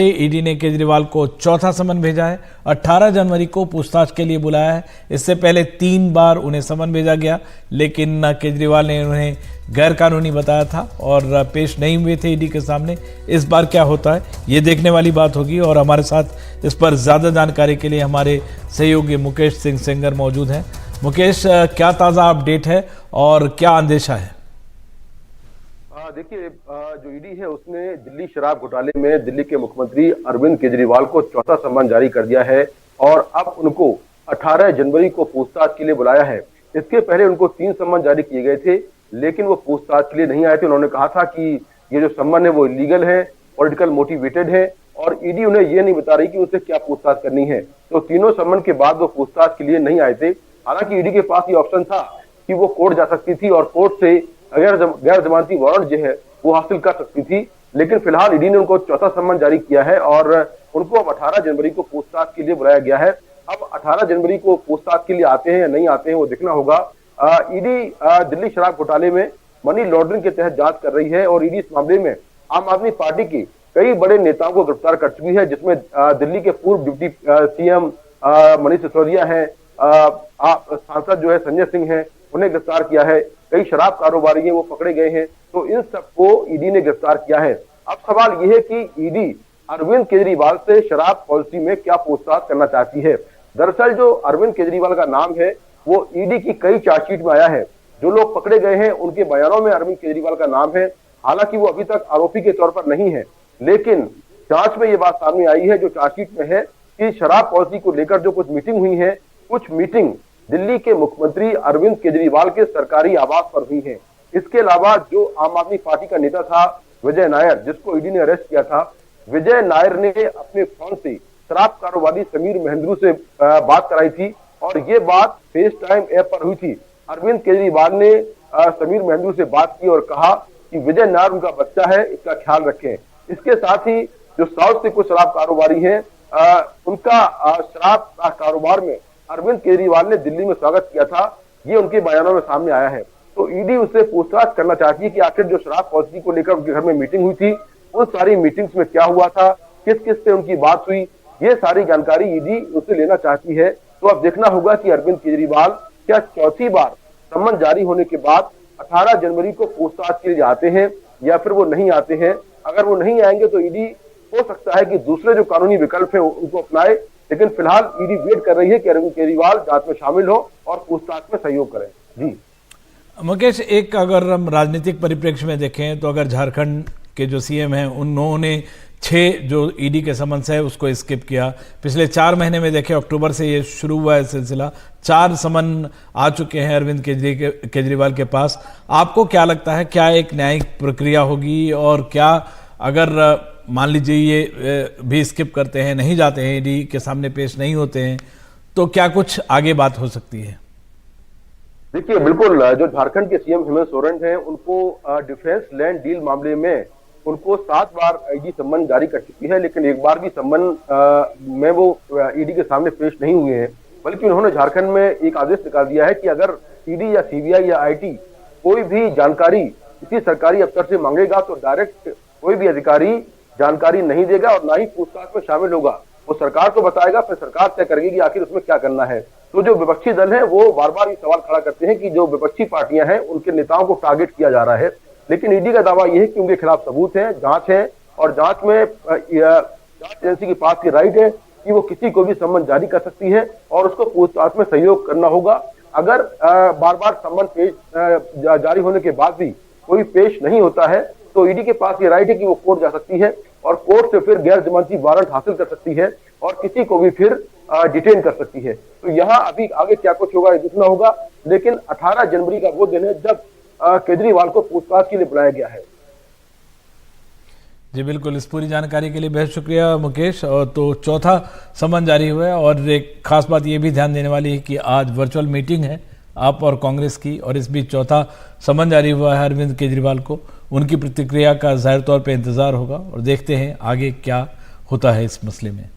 ED ने केजरीवाल को चौथा समन भेजा है। 18 जनवरी को पूछताछ के लिए बुलाया है। इससे पहले 3 बार उन्हें समन भेजा गया, लेकिन केजरीवाल ने उन्हें गैर कानूनी बताया था और पेश नहीं हुए थे ईडी के सामने। इस बार क्या होता है ये देखने वाली बात होगी। और हमारे साथ इस पर ज्यादा जानकारी के लिए हमारे सहयोगी मुकेश सिंह सेंगर मौजूद हैं। मुकेश, क्या ताज़ा अपडेट है और क्या अंदेशा है? देखिए, जो ईडी है उसने दिल्ली शराब घोटाले में दिल्ली के मुख्यमंत्री अरविंद केजरीवाल को चौथा सम्मन जारी कर दिया है और अब उनको 18 जनवरी को पूछताछ के लिए बुलाया है। इसके पहले उनको 3 सम्मन जारी किए गए थे, लेकिन वो पूछताछ के लिए नहीं आए थे। उन्होंने कहा था कि ये जो सम्मन है वो इलीगल है, पॉलिटिकल मोटिवेटेड है और ईडी उन्हें ये नहीं बता रही कि उनसे क्या पूछताछ करनी है। तो तीनों सम्मन के बाद वो पूछताछ के लिए नहीं आए थे। हालांकि ईडी के पास ये ऑप्शन था कि वो कोर्ट जा सकती थी और कोर्ट से गैर जमानती वारंट जो है वो हासिल कर सकती थी, लेकिन फिलहाल ईडी ने उनको चौथा सम्मन जारी किया है और उनको अब 18 जनवरी को पूछताछ के लिए बुलाया गया है। अब 18 जनवरी को पूछताछ के लिए आते हैं या नहीं आते हैं वो देखना होगा। ईडी दिल्ली शराब घोटाले में मनी लॉन्ड्रिंग के तहत जांच कर रही है और ईडी इस मामले में आम आदमी पार्टी के कई बड़े नेताओं को गिरफ्तार कर चुकी है, जिसमें दिल्ली के पूर्व डिप्टी सीएम मनीष सिसोदिया है, सांसद जो है संजय सिंह है, उन्हें गिरफ्तार किया है। कई शराब कारोबारी हैं वो पकड़े गए हैं। तो इन सबको ईडी ने गिरफ्तार किया है। अब सवाल यह है कि ईडी अरविंद केजरीवाल से शराब पॉलिसी में क्या पूछताछ करना चाहती है। दरअसल जो अरविंद केजरीवाल का नाम है वो ईडी की कई चार्जशीट में आया है। जो लोग पकड़े गए हैं उनके बयानों में अरविंद केजरीवाल का नाम है। हालांकि वो अभी तक आरोपी के तौर पर नहीं है, लेकिन जांच में ये बात सामने आई है जो चार्जशीट में है कि शराब पॉलिसी को लेकर जो कुछ मीटिंग हुई है, कुछ मीटिंग दिल्ली के मुख्यमंत्री अरविंद केजरीवाल के सरकारी आवास पर हुई है। इसके अलावा जो आम आदमी पार्टी का नेता था विजय नायर, जिसको ईडी ने अरेस्ट किया था, विजय नायर ने अपने फोन से शराब कारोबारी समीर महेंद्रू से बात कराई थी और ये बात फेस टाइम ऐप पर हुई थी। अरविंद केजरीवाल ने समीर महेंद्रू से बात की और कहा कि विजय नायर उनका बच्चा है, इसका ख्याल रखें। इसके साथ ही जो साउथ से कुछ शराब कारोबारी हैं उनका शराब कारोबार में अरविंद केजरीवाल ने दिल्ली में स्वागत किया था, ये उनके बयानों में सामने आया है। तो ईडी उससे पूछताछ करना चाहती है कि आखिर जो शराब पॉलिसी को लेकर उनके घर में मीटिंग हुई थी, उन सारी मीटिंग्स में क्या हुआ था, किस किस से उनकी बात हुई, ये सारी जानकारी ईडी उससे लेना चाहती है। तो अब देखना होगा कि अरविंद केजरीवाल क्या चौथी बार सम्मन जारी होने के बाद 18 जनवरी को पूछताछ के लिए आते हैं या फिर वो नहीं आते हैं। अगर वो नहीं आएंगे तो ईडी हो सकता है कि दूसरे जो कानूनी विकल्प है उनको अपनाए, लेकिन फिलहाल ईडी वेट कर रही है कि अरविंद केजरीवाल जांच में शामिल हो और पूछताछ में सहयोग करें। जी मुकेश, एक अगर हम राजनीतिक परिप्रेक्ष्य में देखें तो अगर झारखंड के जो सीएम हैं उन्होंने 6 जो ईडी के समन्स है उसको स्किप किया। पिछले 4 महीने में देखें, अक्टूबर से ये शुरू हुआ है सिलसिला, 4 समन आ चुके हैं अरविंद केजरीवाल के पास। आपको क्या लगता है, क्या एक न्यायिक प्रक्रिया होगी और क्या अगर मान लीजिए ये भी स्किप करते हैं, नहीं जाते हैं, ईडी के सामने पेश नहीं होते हैं, तो क्या कुछ आगे बात हो सकती है? देखिए, बिल्कुल जो झारखंड के सीएम हेमंत सोरेन हैं उनको डिफेंस लैंड डील मामले में उनको 7 बार ईडी सम्मन जारी कर चुकी है, लेकिन एक बार भी सम्मन में वो ईडी के सामने पेश नहीं हुए हैं। बल्कि उन्होंने झारखंड में एक आदेश निकाल दिया है कि अगर ईडी या सीबीआई या आईटी कोई भी जानकारी किसी सरकारी अफसर से मांगेगा तो डायरेक्ट कोई भी अधिकारी जानकारी नहीं देगा और ना ही पूछताछ में शामिल होगा। वो सरकार को बताएगा, फिर सरकार तय करेगी कि आखिर उसमें क्या करना है। तो जो विपक्षी दल है वो बार बार ये सवाल खड़ा करते हैं कि जो विपक्षी पार्टियां हैं उनके नेताओं को टारगेट किया जा रहा है, लेकिन ईडी का दावा यह है कि उनके खिलाफ सबूत है, जांच है और जांच में जांच एजेंसी के पास ये राइट है कि वो किसी को भी सम्मन जारी कर सकती है और उसको पूछताछ में सहयोग करना होगा। अगर बार बार सम्मन जारी होने के बाद भी कोई पेश नहीं होता है तो ईडी के पास ये राइट है कि वो कोर्ट जा सकती है और कोर्ट से फिर गैर जमानती वारंट हासिल कर सकती है और किसी को भी फिर डिटेन कर सकती है। तो यहाँ अभी आगे क्या कुछ होगा ये देखना होगा, लेकिन 18 जनवरी का वो दिन है जब केजरीवाल को पूछताछ के लिए बुलाया गया है। जी बिल्कुल, इस पूरी जानकारी के लिए बहुत शुक्रिया मुकेश। और तो चौथा समन जारी हुआ है और एक खास बात ये भी ध्यान देने वाली है कि आज वर्चुअल मीटिंग है आप और कांग्रेस की, और इस बीच चौथा समन जारी हुआ है अरविंद केजरीवाल को। उनकी प्रतिक्रिया का जाहिर तौर पे इंतजार होगा और देखते हैं आगे क्या होता है इस मसले में।